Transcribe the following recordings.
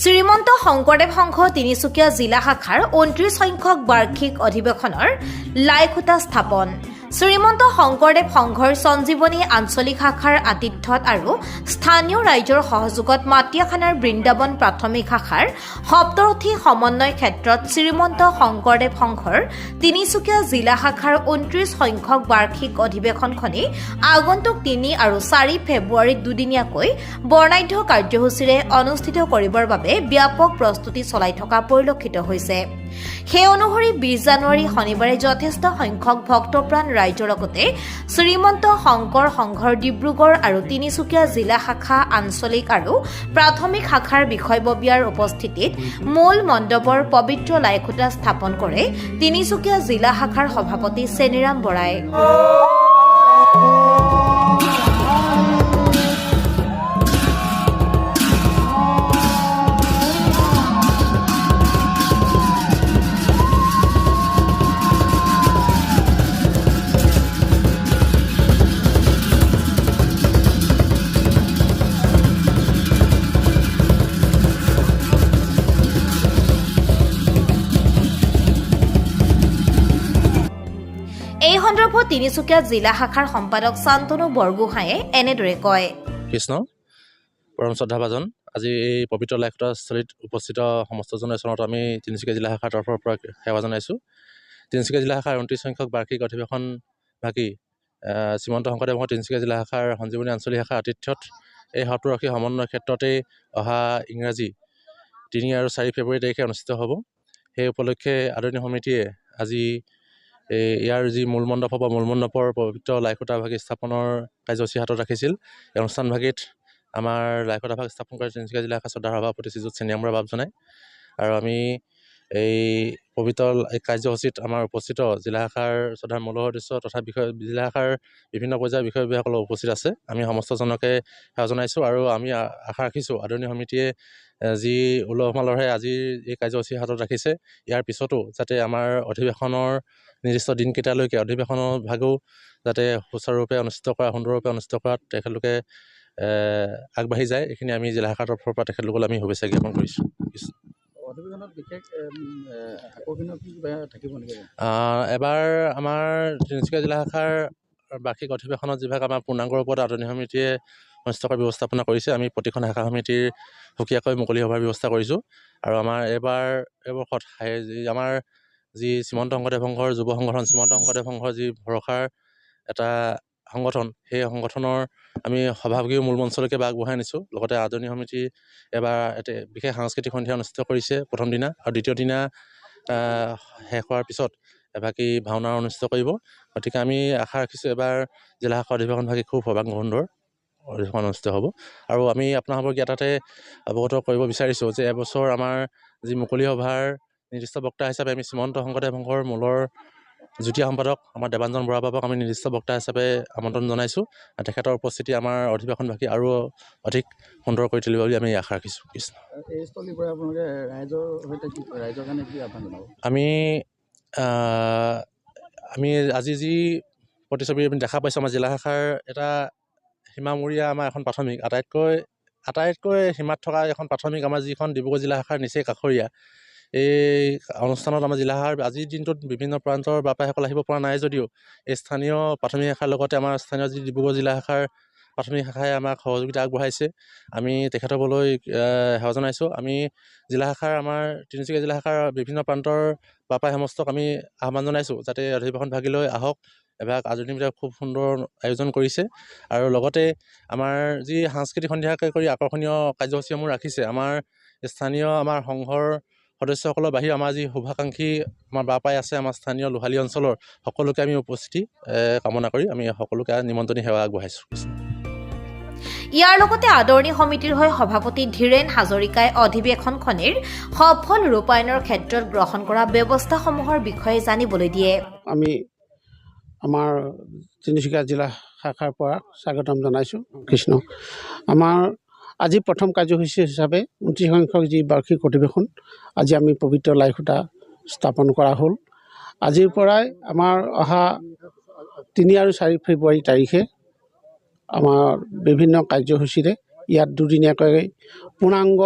শ্ৰীমন্ত শংকৰদেৱ সংঘ তিনিচুকীয়া জিলা শাখাৰ 29 সংখ্যক বাৰ্ষিক অধিৱেশনৰ লাইখুটা স্থাপন। শ্ৰীমন্ত শংকৰদেৱ সংঘৰ সঞ্জীৱনী আঞ্চলিক শাখাৰ আতিথ্যত আৰু স্থানীয় ৰাইজৰ সহযোগত মাটিয়াখানাৰ বৃন্দাবন প্ৰাথমিক শাখাৰ সপ্তৰথী সমন্বয় ক্ষেত্ৰত শ্ৰীমন্ত শংকৰদেৱ সংঘৰ তিনিচুকীয়া জিলা শাখাৰ 29 সংখ্যক বাৰ্ষিক অধিৱেশনখনি আগন্তুক 3 আৰু 4 ফেব্ৰুৱাৰীত দুদিনীয়াকৈ বৰ্ণাঢ্য কাৰ্যসূচীৰে অনুষ্ঠিত কৰিবৰ বাবে ব্যাপক প্ৰস্তুতি চলাই থকা পৰিলক্ষিত হৈছে। সেই অনুসৰি 20 জানুৱাৰী শনিবাৰে যথেষ্ট সংখ্যক ভক্তপ্ৰাণ ৰাইজৰ লগতে শ্ৰীমন্ত শংকৰ সংঘৰ ডিব্ৰুগড় আৰু তিনিচুকীয়া জিলা শাখা আঞ্চলিক আৰু প্ৰাথমিক শাখাৰ বিষয়ববীয়াৰ উপস্থিতিত মূল মণ্ডপৰ পবিত্ৰ লাইখুটা স্থাপন কৰে তিনিচুকীয়া জিলা শাখাৰ সভাপতি চেনিৰাম বৰাই। এই সন্দৰ্ভত তিনিচুকীয়া জিলা শাখাৰ সম্পাদক শান্তনু বৰগোহাঁয়ে এনেদৰে কয়। কৃষ্ণ পৰম শ্ৰদ্ধাভাজন, আজি এই পবিত্ৰ লাইখুটাস্থলীত উপস্থিত সমস্ত জনসাধাৰণক আমি তিনিচুকীয়া জিলা শাখাৰ তৰফৰ পৰা সেৱা জনাইছোঁ। তিনিচুকীয়া জিলা শাখাৰ 29 সংখ্যক বাৰ্ষিক অধিৱেশন ভাগি শ্ৰীমন্ত শংকৰদেৱ সংঘৰ তিনিচুকীয়া জিলা শাখাৰ সঞ্জীৱনী আঞ্চলিক শাখাৰ আতিথ্যত এই সপ্তৰথী সমন্বয় ক্ষেত্ৰতেই অহা ইংৰাজী 3 আৰু 4 ফেব্ৰুৱাৰী তাৰিখে অনুষ্ঠিত হ'ব। সেই উপলক্ষে আদৰণীয় সমিতিয়ে আজি ইয়াৰ যি মূল মণ্ডপ হ'ব, মূল মণ্ডপৰ পবিত্ৰ লাইখুটা ভাগি স্থাপনৰ কাৰ্যসূচী হাতত ৰাখিছিল। এই অনুষ্ঠানভাগিত আমাৰ লাইখুটা ভাগ স্থাপন কৰে তিনিচুকীয়া জিলা শাখাৰ শ্ৰদ্ধাৰ সভাপতি শ্ৰীযুত চেনিৰাম বৰাই বাব জনায়। আৰু আমি এই পবিত্ৰ কাৰ্যসূচীত আমাৰ উপস্থিত জিলা শাখাৰ শ্ৰদ্ধাৰ মূল সদস্য তথা জিলা শাখাৰ বিভিন্ন পৰ্যায়ৰ বিষয়ববীয়াসকল উপস্থিত আছে। আমি সমস্তজনকে সেৱা জনাইছোঁ আৰু আমি আশা ৰাখিছোঁ আদৰণীয় সমিতিয়ে যি উলহ মালহে আজিৰ এই কাৰ্যসূচী হাতত ৰাখিছে, ইয়াৰ পিছতো যাতে আমাৰ অধিৱেশনৰ নিৰ্দিষ্ট দিনকেইটালৈকে অধিৱেশনৰ ভাগো যাতে সুচাৰুৰূপে অনুষ্ঠিত কৰা, সুন্দৰৰূপে অনুষ্ঠিত কৰাত তেখেতলোকে আগবাঢ়ি যায়, এইখিনি আমি জিলা শাখাৰ তৰফৰ পৰা তেখেতলোকলৈ আমি শুভেচ্ছা জ্ঞাপন কৰিছোঁ। এবাৰ আমাৰ তিনিচুকীয়া জিলা শাখাৰ বাৰ্ষিক অধিৱেশনত যিভাগ আমাৰ পূৰ্ণাংগৰ ওপৰত আদৰণীয় সমিতিয়ে অনুষ্ঠিত কৰাৰ ব্যৱস্থাপনা কৰিছে, আমি প্ৰতিখন শাখা সমিতিৰ সুকীয়াকৈ মুকলি সভাৰ ব্যৱস্থা কৰিছোঁ। আৰু আমাৰ এই বৰ্ষত আমাৰ যি শ্ৰীমন্ত শংকৰদেৱ সংঘৰ যুৱ সংগঠন, শ্ৰীমন্ত শংকৰদেৱ সংঘৰ যি ভৰসাৰ এটা সংগঠন, সেই সংগঠনৰ আমি সভাপতিও মূল মঞ্চলৈকে আগবঢ়াই আনিছোঁ। লগতে আদৰণীয় সমিতি এবাৰ এটা বিশেষ সাংস্কৃতিক সন্ধিয়া অনুষ্ঠিত কৰিছে প্ৰথম দিনা, আৰু দ্বিতীয় দিনা শেষ হোৱাৰ পিছত এভাগি ভাওনা অনুষ্ঠিত কৰিব। গতিকে আমি আশা ৰাখিছোঁ এবাৰ জিলা শাখাৰ অধিৱেশনভাগি খুব সৰ্বাংগ সুন্দৰ অধিৱেশন অনুষ্ঠিত হ'ব। আৰু আমি আপোনালোকক এটাতে অৱগত কৰিব বিচাৰিছোঁ যে এবছৰ আমাৰ যি মুকলি সভাৰ নিৰ্দিষ্ট বক্তা হিচাপে আমি শ্ৰীমন্ত শংকৰদেৱ সংঘৰ মূলৰ যুটীয়া সম্পাদক আমাৰ দেৱাঞ্জন বৰা বাবক আমি নিৰ্দিষ্ট বক্তা হিচাপে আমন্ত্ৰণ জনাইছোঁ। তেখেতৰ উপস্থিতি আমাৰ অধিৱেশনভাগি আৰু অধিক সুন্দৰ কৰি তুলিব বুলি আমি আশা ৰাখিছোঁ। কৃষ্ণ। আমি আজি যি প্ৰতিচ্ছবি দেখা পাইছোঁ, আমাৰ জিলা শাখাৰ এটা সীমামূৰীয়া আমাৰ এখন প্ৰাথমিক, আটাইতকৈ সীমাত থকা এখন প্ৰাথমিক আমাৰ যিখন ডিব্ৰুগড় জিলা শাখাৰ নিচেই কাষৰীয়া। এই অনুষ্ঠানত আমাৰ জিলা শাখাৰ আজিৰ দিনটোত বিভিন্ন প্ৰান্তৰ বাপাইসকল আহিব পৰা নাই যদিও এই স্থানীয় প্ৰাথমিক শাখাৰ লগতে আমাৰ স্থানীয় যি ডিব্ৰুগড় জিলা শাখাৰ প্ৰাথমিক শাখাই আমাক সহযোগিতা আগবঢ়াইছে। আমি তেখেতসকললৈ সেৱা জনাইছোঁ। আমি জিলা শাখাৰ আমাৰ তিনিচুকীয়া জিলা শাখাৰ বিভিন্ন প্ৰান্তৰ বাপাই সমস্তক আমি আহ্বান জনাইছোঁ যাতে অধিৱেশন ভাগিলৈ আহক। এভাগ আধুনিকভাৱে খুব সুন্দৰ আয়োজন কৰিছে। আৰু লগতে আমাৰ যি সাংস্কৃতিক সন্ধিয়াকৈ কৰি আকৰ্ষণীয় কাৰ্যসূচীসমূহ ৰাখিছে, আমাৰ স্থানীয় আমাৰ সংঘৰ সদস্যসকলৰ বাহিৰে আমাৰ যি শুভাকাংক্ষী আমাৰ বাপাই আছে আমাৰ স্থানীয় লোহালী অঞ্চলৰ, সকলোকে আমি উপস্থিতি কামনা কৰি আমি সকলোকে নিমন্ত্ৰণী সেৱা আগবঢ়াইছোঁ। ইয়াৰ লগতে আদৰণি সমিতিৰ হৈ সভাপতি ধীৰেন হাজৰিকাই অধিৱেশনখনিৰ সফল ৰূপায়ণৰ ক্ষেত্ৰত গ্ৰহণ কৰা ব্যৱস্থাসমূহৰ বিষয়ে জানিবলৈ দিয়ে। আমি আমাৰ তিনিচুকীয়া জিলা শাখাৰ পৰা স্বাগতম জনাইছোঁ। কৃষ্ণ। আমাৰ আজি প্ৰথম কাৰ্যসূচী হিচাপে 29 সংখ্যক যি বাৰ্ষিক অধিৱেশন, আজি আমি পবিত্ৰ লাইখুটা স্থাপন কৰা হ'ল। আজিৰ পৰাই আমাৰ অহা 3 আৰু 4 ফেব্ৰুৱাৰী তাৰিখে আমাৰ বিভিন্ন কাৰ্যসূচীৰে ইয়াত দুদিনীয়াকৈ পূৰ্ণাংগ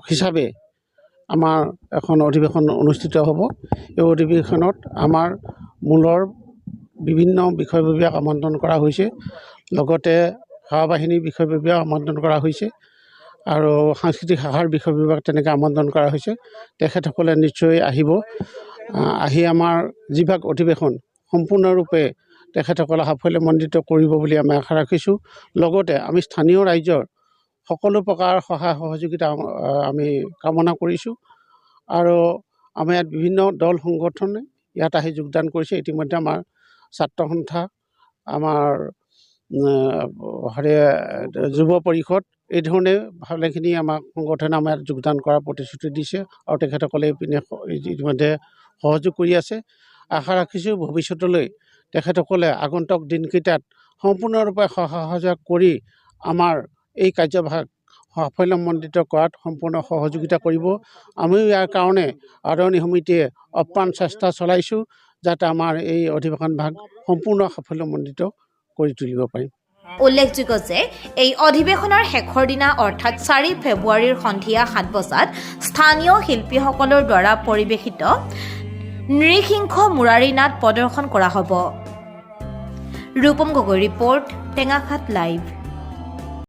হিচাপে আমাৰ এখন অধিৱেশন অনুষ্ঠিত হ'ব। এই অধিৱেশনত আমাৰ মূলৰ বিভিন্ন বিষয়ববীয়াক আমন্ত্ৰণ কৰা হৈছে, লগতে সেৱা বাহিনীৰ বিষয়ববীয়াক আমন্ত্ৰণ কৰা হৈছে আৰু সাংস্কৃতিক শাখাৰ বিষয়ববীয়াক তেনেকৈ আমন্ত্ৰণ কৰা হৈছে। তেখেতসকলে নিশ্চয় আহিব, আহি আমাৰ যিভাগ অধিৱেশন সম্পূৰ্ণৰূপে তেখেতসকলে সাফল্যমণ্ডিত কৰিব বুলি আমি আশা ৰাখিছোঁ। লগতে আমি স্থানীয় ৰাইজৰ সকলো প্ৰকাৰ সহায় সহযোগিতা আমি কামনা কৰিছোঁ আৰু আমাৰ ইয়াত বিভিন্ন দল সংগঠনে ইয়াত আহি যোগদান কৰিছে। ইতিমধ্যে আমাৰ ছাত্ৰ সন্থা, আমাৰ যুৱ পৰিষদ, এই ধৰণে ভালেখিনি আমাৰ সংগঠনে আমাৰ ইয়াত যোগদান কৰাৰ প্ৰতিশ্ৰুতি দিছে আৰু তেখেতসকলে ইপিনে ইতিমধ্যে সহযোগ কৰি আছে। আশা ৰাখিছোঁ ভৱিষ্যতলৈ তেখেতসকলে আগন্তুক দিনকেইটাত সম্পূৰ্ণৰূপে সহায় সহযোগ কৰি আমাৰ এই কাৰ্যভাগ সাফল্যমণ্ডিত কৰাত সম্পূৰ্ণ সহযোগিতা কৰিব। আমিও ইয়াৰ কাৰণে আদৰণি সমিতিয়ে অপ্ৰাণ চেষ্টা চলাইছোঁ যাতে আমাৰ এই অধিৱেশন ভাগ সম্পূৰ্ণ সাফল্যমণ্ডিত কৰি তুলিব পাৰিম। উল্লেখযোগ্য যে এই অধিৱেশনৰ শেষৰ দিনা অৰ্থাৎ 4 ফেব্ৰুৱাৰীৰ সন্ধিয়া 7 বজাত স্থানীয় শিল্পীসকলৰ দ্বাৰা পৰিৱেশিত নৃসিংহ মুৰাৰী নাট প্ৰদৰ্শন কৰা হ'ব। Rupam Gogoi report, Tengakhat live.